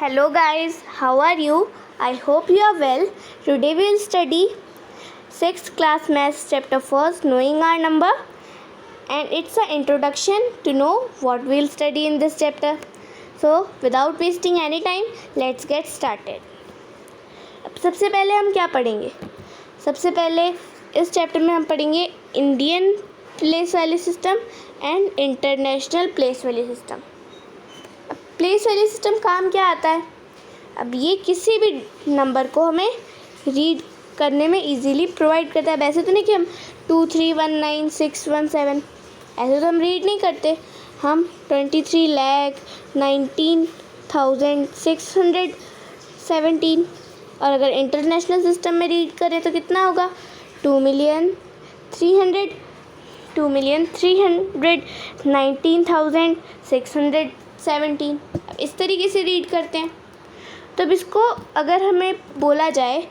Hello guys, how are you? I hope you are well. Today we will study 6th class maths chapter 1st, knowing our number, and it's an introduction to know what we will study in this chapter. So without wasting any time, let's get started. अब सबसे पहले हम क्या पढ़ेंगे? सबसे पहले इस chapter में हम पढ़ेंगे Indian place value system and international place value system. Place value system काम क्या आता है? अब ये किसी भी नंबर को हमें रीड करने में इजीली प्रोवाइड करता है। वैसे तो नहीं कि हम 2 3 1 9 6 1 7 ऐसे तो हम रीड नहीं करते। हम 23,19,617 और अगर इंटरनेशनल सिस्टम में रीड करें तो कितना होगा? 2,319,617। अब इस तरीके से रीड करते हैं। तो अब इसको अगर हमें बोला जाए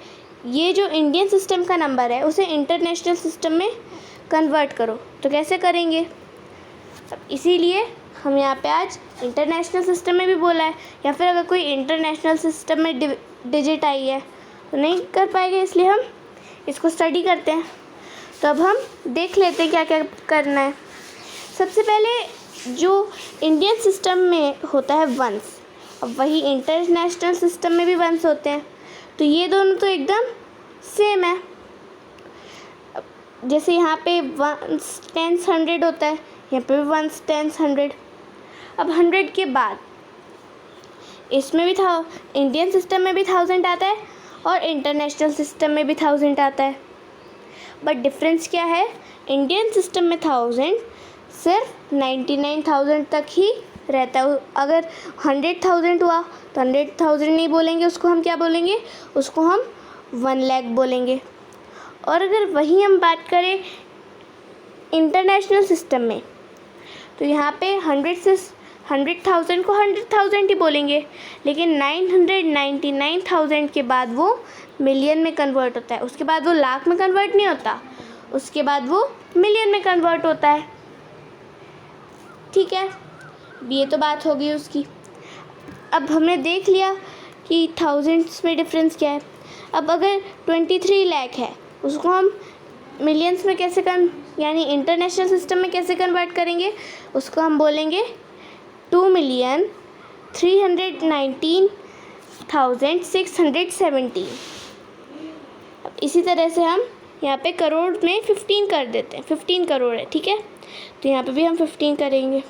ये जो इंडियन सिस्टम का नंबर है उसे इंटरनेशनल सिस्टम में कन्वर्ट करो, तो कैसे करेंगे? अब इसीलिए हम यहाँ पे आज इंटरनेशनल सिस्टम में भी बोला है, या फिर अगर कोई इंटरनेशनल सिस्टम में डिजिट आई है तो नहीं कर पाएंगे, इसलिए हम इसको स्टडी करते हैं। तो अब हम देख लेते हैं क्या क्या करना है। सबसे पहले जो इंडियन सिस्टम में होता है वंस, अब वही इंटरनेशनल सिस्टम में भी वंस होते हैं, तो ये दोनों तो एकदम सेम है। जैसे यहाँ पे वंस टेंस 100 होता है, यहाँ पे भी वंस टेंस 100। अब 100 के बाद इसमें भी था, इंडियन सिस्टम में भी 1000 आता है और इंटरनेशनल सिस्टम में भी 1000 आता है। बट डिफरेंस क्या है? इंडियन सिस्टम में 1000 सिर्फ 99,000 तक ही रहता है। अगर 100,000 हुआ तो 100,000 नहीं बोलेंगे, उसको हम क्या बोलेंगे? उसको हम 1 लाख बोलेंगे। और अगर वही हम बात करें इंटरनेशनल सिस्टम में, तो यहाँ पे 100,000 को 100,000 ही बोलेंगे, लेकिन 999,000 के बाद वो मिलियन में कन्वर्ट होता है। उसके बाद वो लाख में कन्वर्ट नहीं होता, उसके बाद वो मिलियन में कन्वर्ट होता है। ठीक है, ये तो बात हो गई उसकी। अब हमने देख लिया कि थाउजेंड्स में डिफरेंस क्या है। अब अगर 23 लाख है, उसको हम मिलियंस में कैसे यानी इंटरनेशनल सिस्टम में कैसे कन्वर्ट करेंगे? उसको हम बोलेंगे 2,319,617। अब इसी तरह से हम यहाँ पे करोड़ में 15 कर देते हैं। 15 करोड़ है, ठीक है, तो यहाँ पे भी हम 15 करेंगे।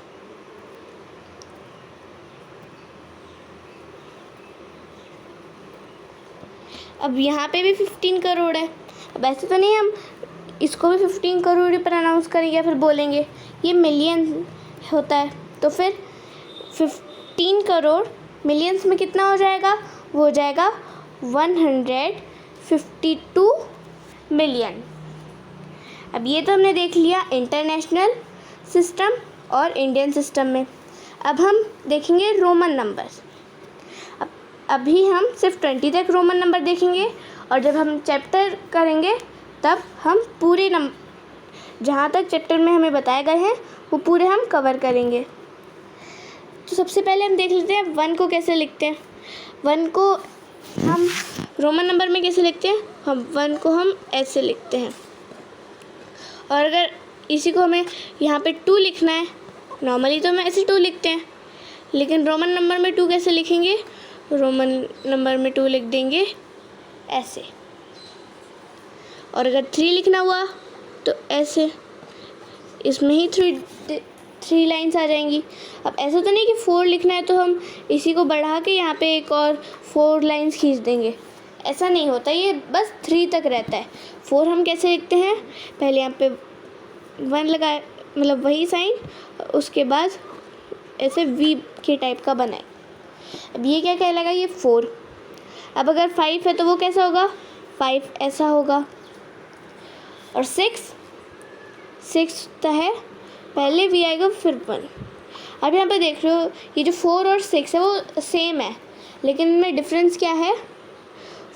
अब यहाँ पे भी 15 करोड़ है। अब ऐसे तो नहीं हम इसको भी 15 करोड़ ही प्रोनाउंस करेंगे या फिर बोलेंगे, ये मिलियन होता है, तो फिर 15 करोड़ मिलियंस में कितना हो जाएगा? वो हो जाएगा 152 मिलियन। अब ये तो हमने देख लिया इंटरनेशनल सिस्टम और इंडियन सिस्टम में। अब हम देखेंगे रोमन नंबर्स। अभी हम सिर्फ 20 तक रोमन नंबर देखेंगे, और जब हम चैप्टर करेंगे तब हम पूरे जहाँ तक चैप्टर में हमें बताए गए हैं वो पूरे हम कवर करेंगे। तो सबसे पहले हम देख लेते हैं 1 को कैसे लिखते हैं। 1 को हम रोमन नंबर में कैसे लिखते हैं? हम 1 को हम ऐसे लिखते हैं, और अगर इसी को हमें यहाँ पे 2 लिखना है, नॉर्मली तो हम ऐसे 2 लिखते हैं, लेकिन रोमन नंबर में 2 कैसे लिखेंगे? रोमन नंबर में 2 लिख देंगे ऐसे। और अगर 3 लिखना हुआ तो ऐसे, इसमें ही 3 लाइन्स आ जाएंगी। अब ऐसा तो नहीं कि 4 लिखना है तो हम इसी को बढ़ा के यहाँ पे एक और 4 लाइन्स खींच देंगे, ऐसा नहीं होता, ये बस 3 तक रहता है। 4 हम कैसे लिखते हैं? पहले यहाँ पे 1 लगाए, मतलब वही साइन, उसके बाद ऐसे वी के टाइप का बनाए। अब ये क्या कहलाएगा? ये 4। अब अगर 5 है तो वो कैसा होगा? 5 ऐसा होगा। और 6 है, पहले वी आएगा फिर 1। अब यहाँ पे देख रहे हो ये जो 4 और 6 है वो सेम है, लेकिन इनमें डिफरेंस क्या है?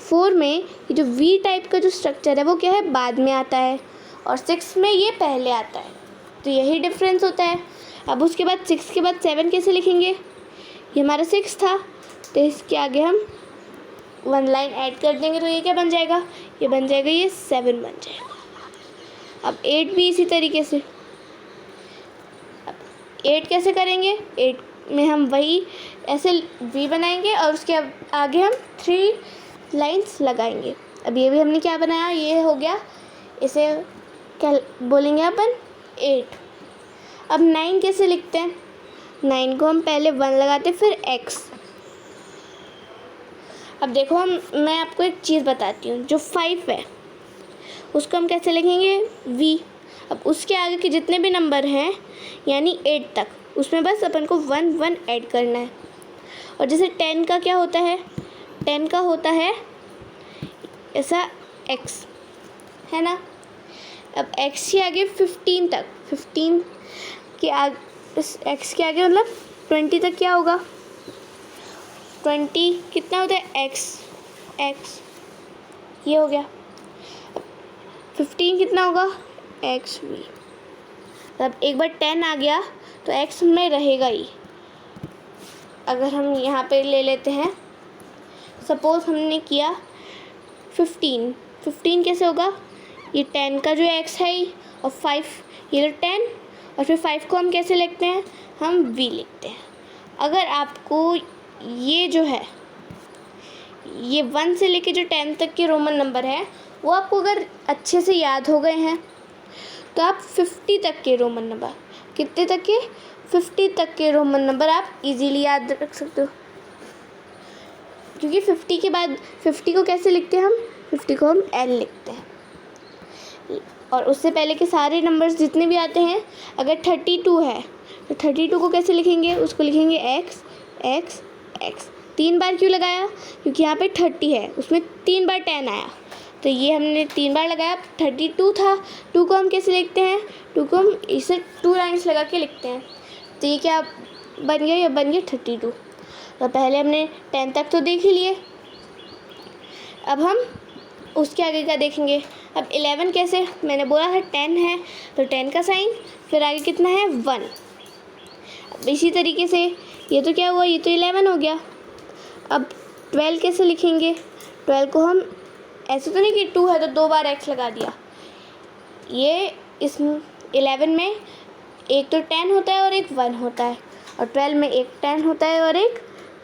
4 में ये जो वी टाइप का जो स्ट्रक्चर है वो क्या है? बाद में आता है, और 6 में ये पहले आता है, तो यही डिफरेंस होता है। अब उसके बाद 6 के बाद 7 कैसे लिखेंगे? ये हमारा 6 था, तो इसके आगे हम 1 लाइन ऐड कर देंगे, तो ये क्या बन जाएगा, ये बन जाएगा, ये 7 बन जाएगा। अब 8 भी इसी तरीके से। अब 8 कैसे करेंगे, 8 में हम वही ऐसे वी बनाएंगे और उसके आगे हम 3 लाइंस लगाएंगे। अब ये भी हमने क्या बनाया, ये हो गया, इसे क्या बोलेंगे अपन, 8। अब 9 कैसे लिखते हैं, 9 को हम पहले 1 लगाते फिर x। अब देखो मैं आपको एक चीज़ बताती हूँ, जो 5 है उसको हम कैसे लिखेंगे, v। अब उसके आगे के जितने भी नंबर हैं यानी 8 तक, उसमें बस अपन को 1 1 ऐड करना है। और जैसे 10 का क्या होता है, 10 का होता है ऐसा x, है ना। अब x के आगे 15 तक, 15 के आगे, x के आगे मतलब 20 तक क्या होगा, 20 कितना होता है, x, ये हो गया। 15 कितना होगा, x भी। अब एक बार 10 आ गया तो x में रहेगा ही। अगर हम यहाँ पे ले लेते हैं, सपोज हमने किया 15 कैसे होगा, ये 10 का जो x है और 5, ये तो 10 और फिर 5 को हम कैसे लिखते हैं, हम v लिखते हैं। अगर आपको ये जो है, ये 1 से लेके जो 10 तक के रोमन नंबर है वो आपको अगर अच्छे से याद हो गए हैं तो आप 50 तक के रोमन नंबर, कितने तक के, 50 तक के रोमन नंबर आप इजीली याद रख सकते हो। क्योंकि 50 के बाद 50 को कैसे लिखते हैं हम, 50 को हम L लिखते हैं। और उससे पहले के सारे नंबर्स जितने भी आते हैं, अगर 32 है तो 32 को कैसे लिखेंगे, उसको लिखेंगे x x x। 3 बार क्यों लगाया, क्योंकि यहाँ पे 30 है, उसमें 3 बार 10 आया, तो ये हमने 3 बार लगाया। 32 था, 2 को हम कैसे लिखते हैं, 2 को हम इसे 2 लाइन्स लगा के लिखते हैं, तो ये क्या बन गया, ये बन गया 32। तो पहले हमने 10 तक तो देख ही लिए, अब हम उसके आगे का देखेंगे। अब 11 कैसे, मैंने बोला था 10 है तो 10 का साइन, फिर आगे कितना है 1। अब इसी तरीके से ये तो क्या हुआ, ये तो 11 हो गया। अब 12 कैसे लिखेंगे, 12 को हम ऐसे तो नहीं कि 2 है तो 2 बार x लगा दिया, ये इस 11 में एक तो 10 होता है और एक 1 होता है, और 12 में एक 10 होता है और एक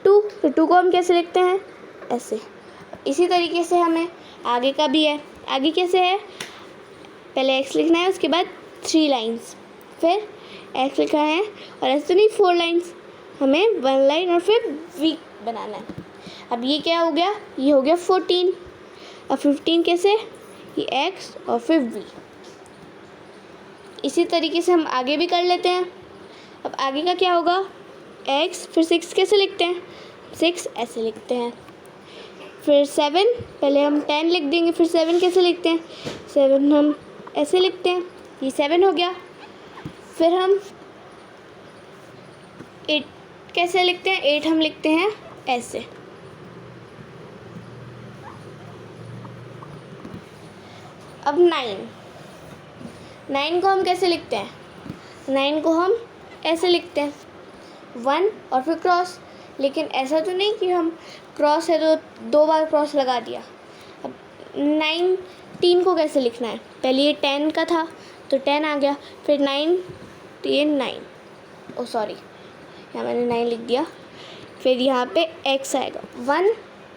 2, तो 2 को हम कैसे लिखते हैं, ऐसे। इसी तरीके से हमें आगे का भी है। आगे कैसे है, पहले x लिखना है, उसके बाद 3 लाइंस, फिर x लिखा है, और ऐसे तो नहीं 4 लाइंस, हमें 1 लाइन और फिर v बनाना है। अब ये क्या हो गया, ये हो गया 14। अब 15 कैसे, ये x और फिर v। इसी तरीके से हम आगे भी कर लेते हैं। अब आगे का क्या होगा, x, फिर 6 कैसे लिखते हैं, 6 ऐसे लिखते हैं, फिर 7, पहले हम 10 लिख देंगे, फिर 7 कैसे लिखते हैं, 7 हम ऐसे लिखते हैं, ये 7 हो गया। फिर हम 8 कैसे लिखते हैं, 8 हम लिखते हैं ऐसे। अब 9 को हम कैसे लिखते हैं, 9 को हम ऐसे लिखते हैं, 1 और फिर क्रॉस, लेकिन ऐसा तो नहीं कि हम क्रॉस है तो 2 बार क्रॉस लगा दिया। अब 19 को कैसे लिखना है, पहले ये 10 का था तो 10 आ गया, फिर 9 तो ये 9, ओ सॉरी यहाँ मैंने 9 लिख दिया, फिर यहाँ पे x आएगा 1।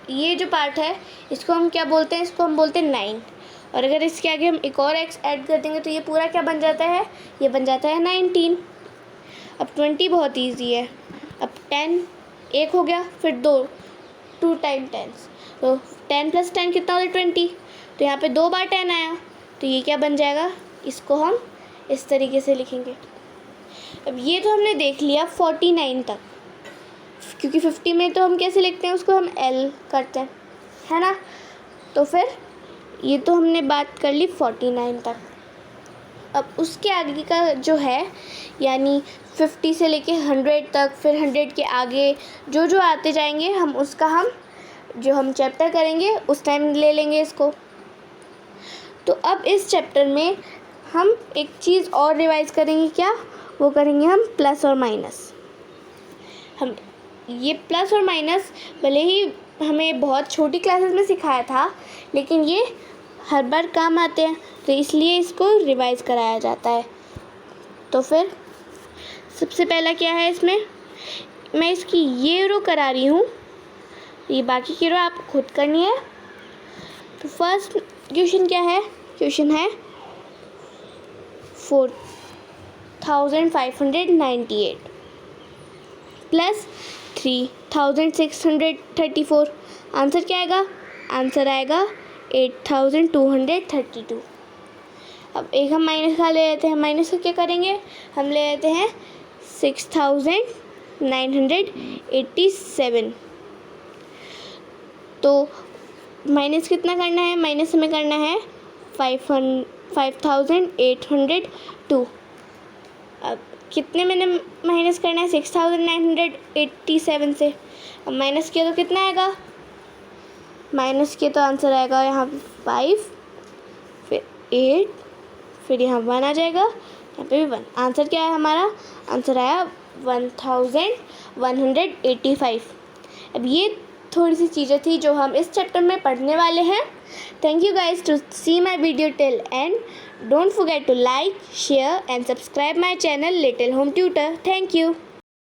ये जो पार्ट है इसको हम क्या बोलते हैं, इसको हम बोलते हैं 9, और अगर इसके आगे हम एक और x ऐड कर देंगे तो ये पूरा क्या बन जाता है, ये बन जाता है 19। अब 20 बहुत ईजी है। अब 10 एक हो गया, फिर 2 टाइम 10, तो 10 + 10 कितना होता है 20, तो यहाँ पे 2 बार 10 आया, तो ये क्या बन जाएगा, इसको हम इस तरीके से लिखेंगे। अब ये तो हमने देख लिया 49 तक, क्योंकि 50 में तो हम कैसे लिखते हैं, उसको हम L करते हैं, है ना। तो फिर ये तो हमने बात कर ली 49 तक। अब उसके आगे का जो है, यानी 50 से लेके 100 तक, फिर 100 के आगे जो जो आते जाएंगे, हम उसका हम चैप्टर करेंगे उस टाइम ले लेंगे इसको। तो अब इस चैप्टर में हम एक चीज़ और रिवाइज करेंगे, क्या वो करेंगे हम, प्लस और माइनस। हम ये प्लस और माइनस भले ही हमें बहुत छोटी क्लासेस में सिखाया था, लेकिन ये हर बार काम आते हैं, तो इसलिए इसको रिवाइज कराया जाता है। तो फिर सबसे पहला क्या है इसमें, मैं इसकी ये रो करा रही हूँ, ये बाकी की रो आप खुद करनी है। तो फर्स्ट क्वेश्चन क्या है, क्वेश्चन है 4598 प्लस 3634। आंसर क्या आएगा, आंसर आएगा 8232। अब एक हम माइनस का ले लेते हैं, माइनस का क्या करेंगे, हम ले लेते हैं 6987। तो माइनस कितना करना है, माइनस हमें करना है 5802। अब कितने मैंने माइनस करना है, 6987 से। अब माइनस किया तो कितना आएगा, माइनस किया तो आंसर आएगा यहाँ पे 5, फिर 8, फिर यहाँ 1 आ जाएगा, यहाँ पे भी 1। आंसर क्या है हमारा, आंसर आया 1185। अब ये थोड़ी सी चीज़ें थी जो हम इस चैप्टर में पढ़ने वाले हैं। Thank you guys to see my video till end. Don't forget to like, share and subscribe my channel little home tutor. Thank you.